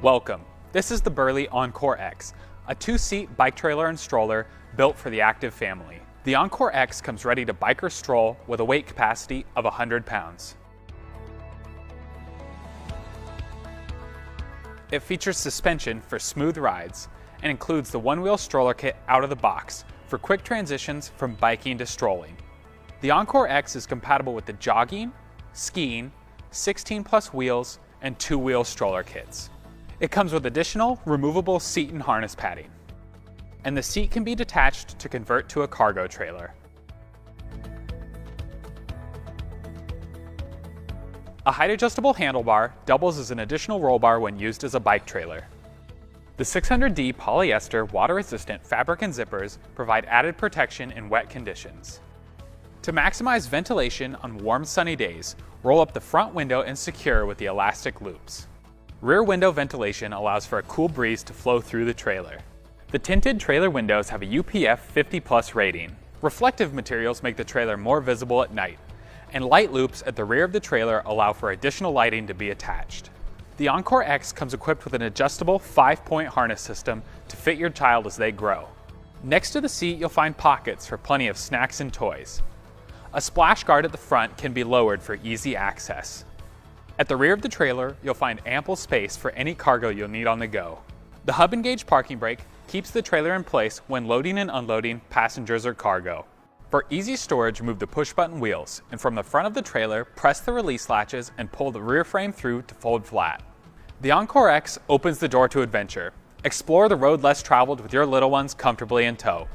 Welcome. This is the Burley Encore X, a two-seat bike trailer and stroller built for the active family. The Encore X comes ready to bike or stroll with a weight capacity of 100 pounds. It features suspension for smooth rides and includes the one-wheel stroller kit out of the box for quick transitions from biking to strolling. The Encore X is compatible with the jogging, skiing, 16+ wheels, and two-wheel stroller kits. It comes with additional removable seat and harness padding, and the seat can be detached to convert to a cargo trailer. A height-adjustable handlebar doubles as an additional roll bar when used as a bike trailer. The 600D polyester water-resistant fabric and zippers provide added protection in wet conditions. To maximize ventilation on warm, sunny days, roll up the front window and secure with the elastic loops. Rear window ventilation allows for a cool breeze to flow through the trailer. The tinted trailer windows have a UPF 50+ rating. Reflective materials make the trailer more visible at night, and light loops at the rear of the trailer allow for additional lighting to be attached. The Encore X comes equipped with an adjustable 5-point harness system to fit your child as they grow. Next to the seat, you'll find pockets for plenty of snacks and toys. A splash guard at the front can be lowered for easy access. At the rear of the trailer, you'll find ample space for any cargo you'll need on the go. The hub and gauge parking brake keeps the trailer in place when loading and unloading passengers or cargo. For easy storage, move the push-button wheels, and from the front of the trailer, press the release latches and pull the rear frame through to fold flat. The Encore X opens the door to adventure. Explore the road less traveled with your little ones comfortably in tow.